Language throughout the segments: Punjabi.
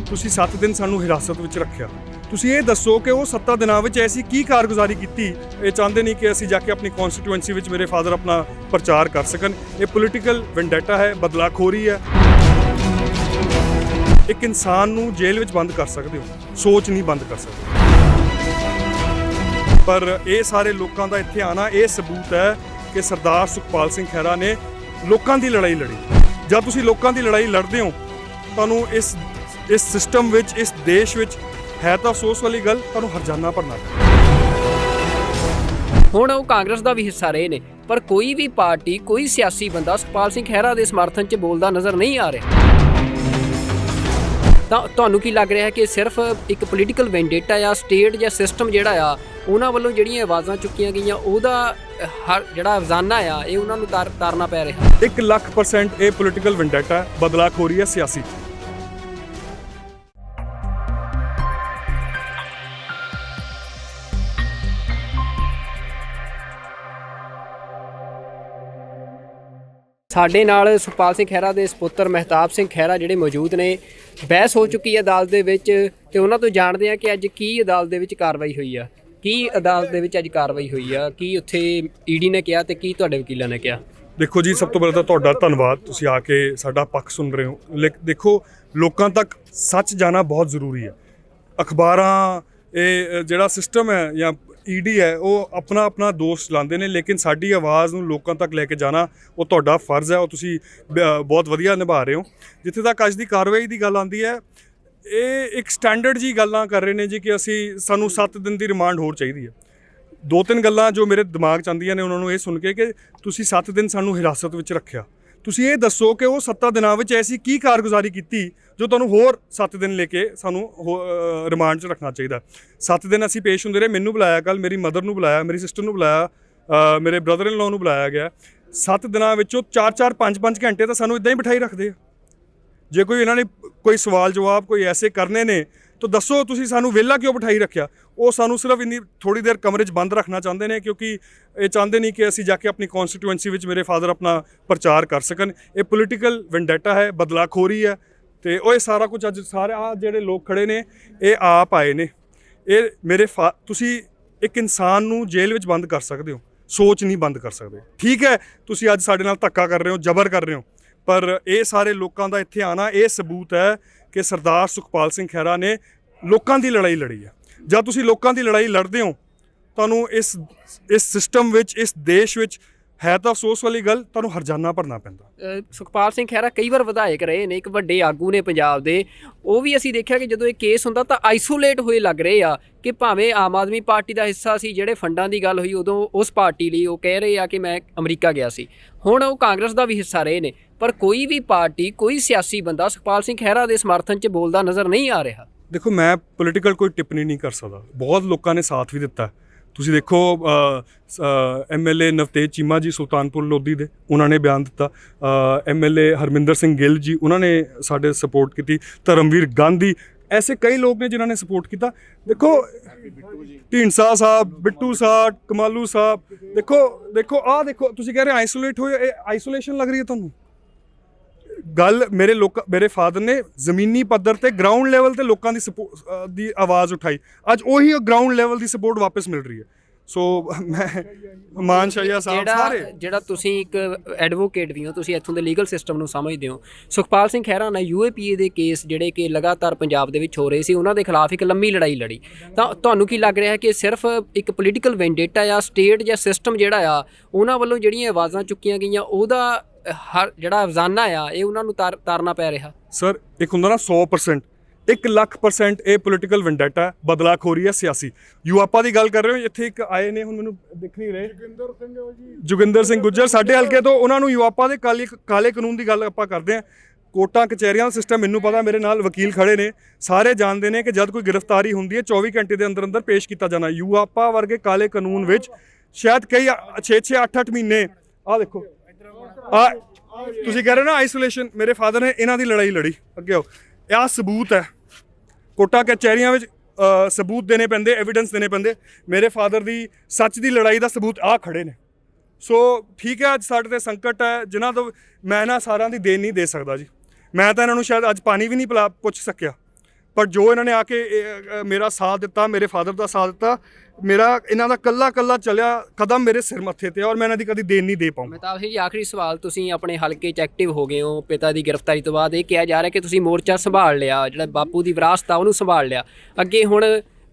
ਤੁਸੀਂ 7 ਦਿਨ ਸਾਨੂੰ ਹਿਰਾਸਤ ਵਿੱਚ ਰੱਖਿਆ। ਤੁਸੀਂ ਇਹ ਦੱਸੋ ਕਿ ਉਹ 7 ਦਿਨਾਂ ਵਿੱਚ ਐਸੀ ਕੀ ਕਾਰਗੁਜ਼ਾਰੀ ਕੀਤੀ। ਇਹ ਚਾਹੁੰਦੇ ਨਹੀਂ ਕਿ ਅਸੀਂ ਜਾ ਕੇ ਆਪਣੀ ਕਨਸਟੀਟੂਐਂਸੀ ਵਿੱਚ ਮੇਰੇ ਫਾਦਰ ਆਪਣਾ ਪ੍ਰਚਾਰ ਕਰ ਸਕਣ। ਇਹ ਪੋਲੀਟੀਕਲ ਵੈਂਡੇਟਾ ਹੈ, ਬਦਲਾਖੋਰੀ ਹੈ। ਇੱਕ ਇਨਸਾਨ ਨੂੰ ਜੇਲ੍ਹ ਵਿੱਚ ਬੰਦ ਕਰ ਸਕਦੇ ਹੋ, ਸੋਚ ਨਹੀਂ ਬੰਦ ਕਰ ਸਕਦੇ। ਪਰ ਇਹ ਸਾਰੇ ਲੋਕਾਂ ਦਾ ਇੱਥੇ ਆਣਾ ਇਹ ਸਬੂਤ ਹੈ ਕਿ ਸਰਦਾਰ ਸੁਖਪਾਲ ਸਿੰਘ ਖਹਿਰਾ ਨੇ ਲੋਕਾਂ ਦੀ ਲੜਾਈ ਲੜੀ। ਜਦ ਤੁਸੀਂ ਲੋਕਾਂ ਦੀ ਲੜਾਈ ਲੜਦੇ ਹੋ, ਤੁਹਾਨੂੰ ਇਸ ਸਿਸਟਮ ਵਿੱਚ, ਇਸ ਦੇਸ਼ ਵਿੱਚ ਹੈ ਤਾਂ ਅਫਸੋਸ ਵਾਲੀ ਗੱਲ, ਤੁਹਾਨੂੰ ਹਰਜਾਨਾ ਭਰਨਾ ਪੈਂਦਾ। ਹੁਣ ਉਹ ਕਾਂਗਰਸ ਦਾ ਵੀ ਹਿੱਸਾ ਰਹੇ ਨੇ, ਪਰ ਕੋਈ ਵੀ ਪਾਰਟੀ, ਕੋਈ ਸਿਆਸੀ ਬੰਦਾ ਸੁਖਪਾਲ ਸਿੰਘ ਖਹਿਰਾ ਦੇ ਸਮਰਥਨ 'ਚ ਬੋਲਦਾ ਨਜ਼ਰ ਨਹੀਂ ਆ ਰਿਹਾ। ਤਾਂ ਤੁਹਾਨੂੰ ਕੀ ਲੱਗ ਰਿਹਾ ਕਿ ਸਿਰਫ ਇੱਕ ਪੋਲੀਟੀਕਲ ਵੈਂਡੇਟਾ ਆ, ਸਟੇਟ ਜਾਂ ਸਿਸਟਮ ਜਿਹੜਾ ਆ ਉਹਨਾਂ ਵੱਲੋਂ ਜਿਹੜੀਆਂ ਆਵਾਜ਼ਾਂ ਚੁੱਕੀਆਂ ਗਈਆਂ ਉਹਦਾ ਜਿਹੜਾ ਰੋਜ਼ਾਨਾ ਆ ਇਹ ਉਹਨਾਂ ਨੂੰ ਤਾਰਨਾ ਪੈ ਰਿਹਾ? 1,00,000% ਇਹ ਪੋਲੀਟੀਕਲ ਵੈਂਡੇਟਾ, ਬਦਲਾਖੋਰੀ ਹੈ ਸਿਆਸੀ। ਸਾਡੇ ਨਾਲ ਸੁਖਪਾਲ ਸਿੰਘ ਖਹਿਰਾ ਦੇ ਸਪੁੱਤਰ ਮਹਿਤਾਬ ਸਿੰਘ ਖਹਿਰਾ ਜਿਹੜੇ ਮੌਜੂਦ ਨੇ। ਬਹਿਸ ਹੋ ਚੁੱਕੀ ਹੈ ਅਦਾਲਤ ਦੇ ਵਿੱਚ ਤੇ ਉਹਨਾਂ ਤੋਂ ਜਾਣਦੇ ਆ ਕਿ ਅੱਜ ਕੀ ਅਦਾਲਤ ਦੇ ਵਿੱਚ ਕਾਰਵਾਈ ਹੋਈ ਆ, ਕੀ ਅਦਾਲਤ ਦੇ ਵਿੱਚ ਅੱਜ ਕਾਰਵਾਈ ਹੋਈ ਆ, ਕੀ ਉੱਥੇ ਈਡੀ ਨੇ ਕਿਹਾ ਤੇ ਕੀ ਤੁਹਾਡੇ ਵਕੀਲਾਂ ਨੇ ਕਿਹਾ। ਦੇਖੋ ਜੀ, ਸਭ ਤੋਂ ਪਹਿਲਾਂ ਤਾਂ ਤੁਹਾਡਾ ਧੰਨਵਾਦ, ਤੁਸੀਂ ਆ ਕੇ ਸਾਡਾ ਪੱਖ ਸੁਣ ਰਹੇ ਹੋ। ਦੇਖੋ, ਲੋਕਾਂ ਤੱਕ ਸੱਚ ਜਾਣਾ ਬਹੁਤ ਜ਼ਰੂਰੀ ਹੈ। ਅਖਬਾਰਾਂ, ਇਹ ਜਿਹੜਾ ਸਿਸਟਮ ਹੈ ਜਾਂ ਈਡੀ ਹੈ, ਉਹ ਆਪਣਾ ਦੋਸ਼ ਲਾਉਂਦੇ ਨੇ, ਲੇਕਿਨ ਸਾਡੀ ਆਵਾਜ਼ ਨੂੰ ਲੋਕਾਂ ਤੱਕ ਲੈ ਕੇ ਜਾਣਾ ਉਹ ਤੁਹਾਡਾ ਫਰਜ਼ ਹੈ। ਉਹ ਤੁਸੀਂ ਬਹੁਤ ਵਧੀਆ ਨਿਭਾ ਰਹੇ ਹੋ। ਜਿੱਥੇ ਤੱਕ ਅੱਜ ਦੀ ਕਾਰਵਾਈ ਦੀ ਗੱਲ ਆਉਂਦੀ ਹੈ, ਇਹ ਇੱਕ ਸਟੈਂਡਰਡ ਜੀ ਗੱਲਾਂ ਕਰ ਰਹੇ ਨੇ ਜੀ ਕਿ ਸਾਨੂੰ 7 ਦਿਨ ਦੀ ਰਿਮਾਂਡ ਹੋਰ ਚਾਹੀਦੀ ਹੈ। 2-3 ਗੱਲਾਂ ਜੋ ਮੇਰੇ ਦਿਮਾਗ 'ਚ ਆਉਂਦੀਆਂ ਨੇ ਉਹਨਾਂ ਨੂੰ ਇਹ ਸੁਣ ਕੇ ਕਿ ਤੁਸੀਂ 7 ਦਿਨ ਸਾਨੂੰ ਹਿਰਾਸਤ ਵਿੱਚ ਰੱਖਿਆ। ਤੁਸੀਂ ਇਹ ਦੱਸੋ ਕਿ ਉਹ 7 ਦਿਨਾਂ ਵਿੱਚ ਐਸੀ ਕੀ ਕਾਰਗੁਜ਼ਾਰੀ ਕੀਤੀ ਜੋ ਤੁਹਾਨੂੰ ਹੋਰ 7 ਦਿਨ ਲੈ ਕੇ ਸਾਨੂੰ ਰਿਮਾਂਡ 'ਚ ਰੱਖਣਾ ਚਾਹੀਦਾ। 7 ਦਿਨ ਅਸੀਂ ਪੇਸ਼ ਹੁੰਦੇ ਰਹੇ। ਮੈਨੂੰ ਬੁਲਾਇਆ, ਕੱਲ੍ਹ ਮੇਰੀ ਮਦਰ ਨੂੰ ਬੁਲਾਇਆ, ਮੇਰੀ ਸਿਸਟਰ ਨੂੰ ਬੁਲਾਇਆ, ਮੇਰੇ ਬ੍ਰਦਰ ਇਨ ਲਾਅ ਨੂੰ ਬੁਲਾਇਆ ਗਿਆ। 7 ਦਿਨਾਂ ਵਿੱਚੋਂ 4-4, 5-5 ਘੰਟੇ ਤਾਂ ਸਾਨੂੰ ਇੱਦਾਂ ਹੀ ਬਿਠਾਈ ਰੱਖਦੇ ਆ। ਜੇ ਕੋਈ ਇਹਨਾਂ ਨੇ ਕੋਈ ਸਵਾਲ ਜਵਾਬ ਕੋਈ ਐਸੇ ਕਰਨੇ ਨੇ ਤਾਂ ਦੱਸੋ, ਤੁਸੀਂ ਸਾਨੂੰ ਵਿਹਲਾ ਕਿਉਂ ਬਿਠਾਈ ਰੱਖਿਆ? ਉਹ ਸਾਨੂੰ ਸਿਰਫ ਇੰਨੀ ਥੋੜ੍ਹੀ ਦੇਰ ਕਮਰੇ 'ਚ ਬੰਦ ਰੱਖਣਾ ਚਾਹੁੰਦੇ ਨੇ, ਕਿਉਂਕਿ ਇਹ ਚਾਹੁੰਦੇ ਨਹੀਂ ਕਿ ਅਸੀਂ ਜਾ ਕੇ ਆਪਣੀ ਕਨਸਟੀਟੂਐਂਸੀ ਵਿੱਚ ਮੇਰੇ ਫਾਦਰ ਆਪਣਾ ਪ੍ਰਚਾਰ ਕਰ ਸਕਣ। ਇਹ ਪੋਲੀਟੀਕਲ ਵੈਂਡੇਟਾ ਹੈ, ਬਦਲਾਖੋਰੀ ਹੈ। ਤੇ ਉਹ ਇਹ ਸਾਰਾ ਕੁਝ ਅੱਜ ਸਾਰੇ ਆਹ ਜਿਹੜੇ ਲੋਕ ਖੜੇ ਨੇ ਇਹ ਆਪ ਆਏ ਨੇ। ਇਹ ਤੁਸੀਂ ਇੱਕ ਇਨਸਾਨ ਨੂੰ ਜੇਲ੍ਹ ਵਿੱਚ ਬੰਦ ਕਰ ਸਕਦੇ ਹੋ, ਸੋਚ ਨਹੀਂ ਬੰਦ ਕਰ ਸਕਦੇ। ਠੀਕ ਹੈ, ਤੁਸੀਂ ਅੱਜ ਸਾਡੇ ਨਾਲ ਧੱਕਾ ਕਰ ਰਹੇ ਹੋ, ਜ਼ਬਰ ਕਰ ਰਹੇ ਹੋ, ਪਰ ਇਹ ਸਾਰੇ ਲੋਕਾਂ ਦਾ ਇੱਥੇ ਆਣਾ ਇਹ ਸਬੂਤ ਹੈ ਕਿ ਸਰਦਾਰ ਸੁਖਪਾਲ ਸਿੰਘ ਖਹਿਰਾ ਨੇ ਲੋਕਾਂ ਦੀ ਲੜਾਈ ਲੜੀ ਹੈ। ਜਦ ਤੁਸੀਂ ਲੋਕਾਂ ਦੀ ਲੜਾਈ ਲੜਦੇ ਹੋ, ਤੁਹਾਨੂੰ ਇਸ ਸਿਸਟਮ ਵਿੱਚ, ਇਸ ਦੇਸ਼ ਵਿੱਚ ਹੈ ਤਾਂ ਅਫਸੋਸ ਵਾਲੀ ਗੱਲ, ਤੁਹਾਨੂੰ ਹਰਜਾਨਾ ਭਰਨਾ ਪੈਂਦਾ। ਸੁਖਪਾਲ ਸਿੰਘ ਖਹਿਰਾ ਕਈ ਵਾਰ ਵਿਧਾਇਕ ਰਹੇ ਨੇ, ਇੱਕ ਵੱਡੇ ਆਗੂ ਨੇ ਪੰਜਾਬ ਦੇ। ਉਹ ਵੀ ਅਸੀਂ ਦੇਖਿਆ ਕਿ ਜਦੋਂ ਇਹ ਕੇਸ ਹੁੰਦਾ ਤਾਂ ਆਈਸੋਲੇਟ ਹੋਏ ਲੱਗ ਰਹੇ ਆ ਕਿ ਭਾਵੇਂ ਆਮ ਆਦਮੀ ਪਾਰਟੀ ਦਾ ਹਿੱਸਾ ਸੀ, ਜਿਹੜੇ ਫੰਡਾਂ ਦੀ ਗੱਲ ਹੋਈ ਉਦੋਂ ਉਸ ਪਾਰਟੀ ਲਈ ਉਹ ਕਹਿ ਰਹੇ ਆ ਕਿ ਮੈਂ ਅਮਰੀਕਾ ਗਿਆ ਸੀ। ਹੁਣ ਉਹ ਕਾਂਗਰਸ ਦਾ ਵੀ ਹਿੱਸਾ ਰਹੇ ਨੇ, ਪਰ ਕੋਈ ਵੀ ਪਾਰਟੀ, ਕੋਈ ਸਿਆਸੀ ਬੰਦਾ ਸੁਖਪਾਲ ਸਿੰਘ ਖਹਿਰਾ ਦੇ ਸਮਰਥਨ 'ਚ ਬੋਲਦਾ ਨਜ਼ਰ ਨਹੀਂ ਆ ਰਿਹਾ। ਦੇਖੋ, ਮੈਂ ਪੋਲੀਟੀਕਲ ਕੋਈ ਟਿੱਪਣੀ ਨਹੀਂ ਕਰ ਸਕਦਾ। ਬਹੁਤ ਲੋਕਾਂ ਨੇ ਸਾਥ ਵੀ ਦਿੱਤਾ। ਤੁਸੀਂ ਦੇਖੋ, MLA ਨਵਤੇਜ ਚੀਮਾ ਜੀ ਸੁਲਤਾਨਪੁਰ ਲੋਧੀ ਦੇ, ਉਹਨਾਂ ਨੇ ਬਿਆਨ ਦਿੱਤਾ। MLA ਹਰਮਿੰਦਰ ਸਿੰਘ ਗਿੱਲ ਜੀ, ਉਹਨਾਂ ਨੇ ਸਾਡੇ ਸਪੋਰਟ ਕੀਤੀ। ਧਰਮਵੀਰ ਗਾਂਧੀ, ਐਸੇ ਕਈ ਲੋਕ ਨੇ ਜਿਨ੍ਹਾਂ ਨੇ ਸਪੋਰਟ ਕੀਤਾ। ਦੇਖੋ, ਢੀਂਡਸਾ ਸਾਹਿਬ, ਬਿੱਟੂ ਸਾਹਿਬ, ਕਮਾਲੂ ਸਾਹਿਬ, ਦੇਖੋ ਆਹ ਦੇਖੋ, ਤੁਸੀਂ ਕਹਿ ਰਹੇ ਆਈਸੋਲੇਟ ਹੋਏ, ਇਹ ਆਈਸੋਲੇਸ਼ਨ ਲੱਗ ਰਹੀ ਹੈ ਤੁਹਾਨੂੰ। ਗੱਲ ਮੇਰੇ ਫਾਦਰ ਨੇ ਜ਼ਮੀਨੀ ਪੱਧਰ ਤੇ ਗਰਾਊਂਡ ਲੈਵਲ ਤੇ ਲੋਕਾਂ ਦੀ ਆਵਾਜ਼ ਉਠਾਈ। ਅੱਜ ਉਹੀ ਗਰਾਊਂਡ ਲੈਵਲ ਦੀ ਸਪੋਰਟ ਵਾਪਸ ਮਿਲ ਰਹੀ ਹੈ। ਸੋ ਮੈਂ ਮਾਨ ਸ਼ਾਹੀਆ ਸਾਹਿਬ ਸਾਰੇ ਜਿਹੜਾ ਤੁਸੀਂ ਇੱਕ ਐਡਵੋਕੇਟ ਵੀ ਹੋ, ਤੁਸੀਂ ਇੱਥੋਂ ਦੇ ਲੀਗਲ ਸਿਸਟਮ ਨੂੰ ਸਮਝਦੇ ਹੋ। ਸੁਖਪਾਲ ਸਿੰਘ ਖਹਿਰਾ ਨੇ UAPA ਦੇ ਕੇਸ ਜਿਹੜੇ ਕਿ ਲਗਾਤਾਰ ਪੰਜਾਬ ਦੇ ਵਿੱਚ ਹੋ ਰਹੇ ਸੀ, ਉਹਨਾਂ ਦੇ ਖਿਲਾਫ ਇੱਕ ਲੰਮੀ ਲੜਾਈ ਲੜੀ। ਤਾਂ ਤੁਹਾਨੂੰ ਕੀ ਲੱਗ ਰਿਹਾ ਕਿ ਸਿਰਫ ਇੱਕ ਪੋਲੀਟੀਕਲ ਵੈਂਡੇਟਾ ਆ, ਸਟੇਟ ਜਾਂ ਸਿਸਟਮ ਜਿਹੜਾ ਆ ਉਹਨਾਂ ਵੱਲੋਂ ਜਿਹੜੀਆਂ ਆਵਾਜ਼ਾਂ ਚੁੱਕੀਆਂ ਗਈਆਂ ਉਹਦਾ ਜਿਹੜਾ ਰੋਜ਼ਾਨਾ ਆ ਇਹ ਉਹਨਾਂ ਨੂੰ ਤਾਰਨਾ ਪੈ ਰਿਹਾ? ਸਰ, ਇੱਕ ਹੁੰਦਾ ਨਾ 100%, 1,00,000% ਇਹ ਪੋਲੀਟੀਕਲ ਵੈਂਡੇਟਾ, ਬਦਲਾਖੋਰੀ ਹੈ ਸਿਆਸੀ। ਯੂਆਪਾ ਦੀ ਗੱਲ ਕਰ ਰਹੇ ਹੋ, ਇੱਥੇ ਇੱਕ ਆਏ ਨੇ, ਹੁਣ ਮੈਨੂੰ ਦਿਖ ਨਹੀਂ ਰਹੇ, ਜੋਗਿੰਦਰ ਸਿੰਘ ਗੁੱਜਰ ਸਾਡੇ ਹਲਕੇ ਤੋਂ। ਉਹਨਾਂ ਨੂੰ ਯੂਆਪਾ ਦੇ ਕਾਲੇ ਕਾਨੂੰਨ ਦੀ ਗੱਲ ਆਪਾਂ ਕਰਦੇ ਹਾਂ। ਕੋਰਟਾਂ ਕਚਹਿਰੀਆਂ ਦਾ ਸਿਸਟਮ ਮੈਨੂੰ ਪਤਾ, ਮੇਰੇ ਨਾਲ ਵਕੀਲ ਖੜੇ ਨੇ, ਸਾਰੇ ਜਾਣਦੇ ਨੇ ਕਿ ਜਦ ਕੋਈ ਗ੍ਰਿਫਤਾਰੀ ਹੁੰਦੀ ਹੈ 24 ਘੰਟੇ ਦੇ ਅੰਦਰ ਅੰਦਰ ਪੇਸ਼ ਕੀਤਾ ਜਾਣਾ। ਯੂਆਪਾ ਵਰਗੇ ਕਾਲੇ ਕਾਨੂੰਨ ਵਿੱਚ ਸ਼ਾਇਦ ਕਈ 6-6, 8-8 ਮਹੀਨੇ। ਆਹ ਦੇਖੋ, ਤੁਸੀਂ ਕਹਿ ਰਹੇ ਨਾ ਆਈਸੋਲੇਸ਼ਨ, ਮੇਰੇ ਫਾਦਰ ਨੇ ਇਹਨਾਂ ਦੀ ਲੜਾਈ ਲੜੀ। ਅੱਗੇ ਆਓ, ਇਹ ਸਬੂਤ ਹੈ। ਕੋਰਟਾਂ ਕਚਹਿਰੀਆਂ ਵਿੱਚ ਸਬੂਤ ਦੇਣੇ ਪੈਂਦੇ, ਐਵੀਡੈਂਸ ਦੇਣੇ ਪੈਂਦੇ। ਮੇਰੇ ਫਾਦਰ ਦੀ ਸੱਚ ਦੀ ਲੜਾਈ ਦਾ ਸਬੂਤ ਆਹ ਖੜੇ ਨੇ। ਸੋ ਠੀਕ ਹੈ, ਅੱਜ ਸਾਡੇ 'ਤੇ ਸੰਕਟ ਹੈ ਜਿਨ੍ਹਾਂ ਤੋਂ ਮੈਂ ਨਾ ਸਾਰਿਆਂ ਦੀ ਦੇਣ ਨਹੀਂ ਦੇ ਸਕਦਾ ਜੀ। ਮੈਂ ਤਾਂ ਇਹਨਾਂ ਨੂੰ ਸ਼ਾਇਦ ਅੱਜ ਪਾਣੀ ਵੀ ਨਹੀਂ ਪੁੱਛ ਸਕਿਆ। ਪਰ ਜੋ ਇਹਨਾਂ ਨੇ ਆ ਕੇ ਮੇਰਾ ਸਾਥ ਦਿੱਤਾ, ਮੇਰੇ ਫਾਦਰ ਦਾ ਸਾਥ ਦਿੱਤਾ, ਮੇਰਾ ਇਹਨਾਂ ਦਾ ਕੱਲਾ ਚੱਲਿਆ ਕਦਮ ਮੇਰੇ ਸਿਰ ਮੱਥੇ ਤੇ, ਔਰ ਮੈਂ ਇਹਨਾਂ ਦੀ ਕਦੀ ਦੇਣ ਨਹੀਂ ਦੇ ਪਾਊਂਗਾ। ਮਹਿਤਾਬ ਸਿੰਘ ਜੀ, ਆਖਰੀ ਸਵਾਲ, ਤੁਸੀਂ ਆਪਣੇ ਹਲਕੇ 'ਚ ਐਕਟਿਵ ਹੋ ਗਏ ਹੋ, ਪਿਤਾ ਦੀ ਗ੍ਰਿਫਤਾਰੀ ਤੋਂ ਬਾਅਦ ਇਹ ਕਿਹਾ ਜਾ ਰਿਹਾ ਕਿ ਤੁਸੀਂ ਮੋਰਚਾ ਸੰਭਾਲ ਲਿਆ, ਜਿਹੜਾ ਬਾਪੂ ਦੀ ਵਿਰਾਸਤ ਆ ਉਹਨੂੰ ਸੰਭਾਲ ਲਿਆ, ਅੱਗੇ ਹੁਣ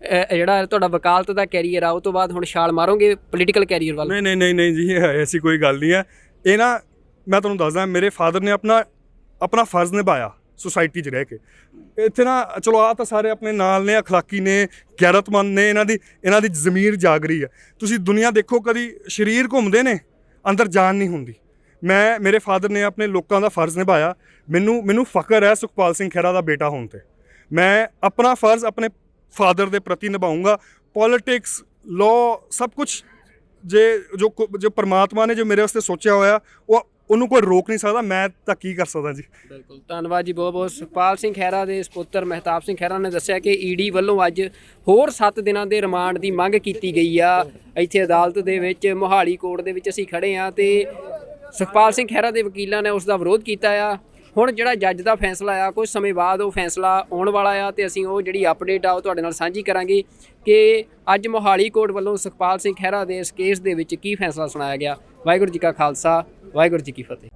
ਜਿਹੜਾ ਤੁਹਾਡਾ ਵਕਾਲਤ ਦਾ ਕੈਰੀਅਰ ਆ ਉਹ ਤੋਂ ਬਾਅਦ ਹੁਣ ਛਾਲ ਮਾਰੋਗੇ ਪੋਲੀਟੀਕਲ ਕੈਰੀਅਰ ਵੱਲ? ਨਹੀਂ ਜੀ, ਐਸੀ ਕੋਈ ਗੱਲ ਨਹੀਂ ਹੈ। ਇਹ ਨਾ ਮੈਂ ਤੁਹਾਨੂੰ ਦੱਸਦਾ, ਮੇਰੇ ਫਾਦਰ ਨੇ ਆਪਣਾ ਫਰਜ਼ ਨਿਭਾਇਆ ਸੁਸਾਇਟੀ 'ਚ ਰਹਿ ਕੇ। ਇੱਥੇ ਨਾ ਚਲੋ ਆ ਤਾਂ ਸਾਰੇ ਆਪਣੇ ਨਾਲ ਨੇ, ਅਖਲਾਕੀ ਨੇ, ਗੈਰਤਮੰਦ ਨੇ, ਇਹਨਾਂ ਦੀ ਜ਼ਮੀਰ ਜਾਗ ਰਹੀ ਹੈ। ਤੁਸੀਂ ਦੁਨੀਆ ਦੇਖੋ, ਕਦੀ ਸਰੀਰ ਘੁੰਮਦੇ ਨੇ, ਅੰਦਰ ਜਾਨ ਨਹੀਂ ਹੁੰਦੀ। ਮੇਰੇ ਫਾਦਰ ਨੇ ਆਪਣੇ ਲੋਕਾਂ ਦਾ ਫਰਜ਼ ਨਿਭਾਇਆ। ਮੈਨੂੰ ਫਖਰ ਹੈ ਸੁਖਪਾਲ ਸਿੰਘ ਖਹਿਰਾ ਦਾ ਬੇਟਾ ਹੋਣ 'ਤੇ। ਮੈਂ ਆਪਣਾ ਫਰਜ਼ ਆਪਣੇ ਫਾਦਰ ਦੇ ਪ੍ਰਤੀ ਨਿਭਾਊਂਗਾ। ਪੋਲੀਟਿਕਸ, ਲਾਅ, ਸਭ ਕੁਛ ਜੋ ਪਰਮਾਤਮਾ ਨੇ ਜੋ ਮੇਰੇ ਵਾਸਤੇ ਸੋਚਿਆ ਹੋਇਆ ਉਹਨੂੰ ਕੋਈ ਰੋਕ ਨਹੀਂ ਸਕਦਾ। ਮੈਂ ਤਾਂ ਕੀ ਕਰ ਸਕਦਾ ਜੀ। ਬਿਲਕੁਲ, ਧੰਨਵਾਦ ਜੀ ਬਹੁਤ ਬਹੁਤ। ਸੁਖਪਾਲ ਸਿੰਘ ਖਹਿਰਾ ਦੇ ਸਪੁੱਤਰ ਮਹਿਤਾਬ ਸਿੰਘ ਖਹਿਰਾ ਨੇ ਦੱਸਿਆ ਕਿ ਈਡੀ ਵੱਲੋਂ ਅੱਜ ਹੋਰ 7 ਦਿਨਾਂ ਦੇ ਰਿਮਾਂਡ ਦੀ ਮੰਗ ਕੀਤੀ ਗਈ ਆ। ਇੱਥੇ ਅਦਾਲਤ ਦੇ ਵਿੱਚ, ਮੋਹਾਲੀ ਕੋਰਟ ਦੇ ਵਿੱਚ ਅਸੀਂ ਖੜੇ ਆ ਤੇ ਸੁਖਪਾਲ ਸਿੰਘ ਖਹਿਰਾ ਦੇ ਵਕੀਲਾਂ ਨੇ ਉਸ ਦਾ ਵਿਰੋਧ ਕੀਤਾ ਆ। ਹੁਣ ਜਿਹੜਾ ਜੱਜ ਦਾ ਫੈਸਲਾ ਆ, ਕੁਝ ਸਮੇਂ ਬਾਅਦ ਉਹ ਫੈਸਲਾ ਆਉਣ ਵਾਲਾ ਆ ਤੇ ਅਸੀਂ ਉਹ ਜਿਹੜੀ ਅਪਡੇਟ ਆ ਉਹ ਤੁਹਾਡੇ ਨਾਲ ਸਾਂਝੀ ਕਰਾਂਗੇ ਕਿ ਅੱਜ ਮੋਹਾਲੀ ਕੋਰਟ ਵੱਲੋਂ ਸੁਖਪਾਲ ਸਿੰਘ ਖਹਿਰਾ ਦੇ ਇਸ ਕੇਸ ਦੇ ਵਿੱਚ ਕੀ ਫੈਸਲਾ ਸੁਣਾਇਆ ਗਿਆ। ਵਾਹਿਗੁਰੂ ਜੀ ਕਾ ਖਾਲਸਾ, ਵਾਹਿਗੁਰੂ ਜੀ ਕੀ ਫਤਿਹ।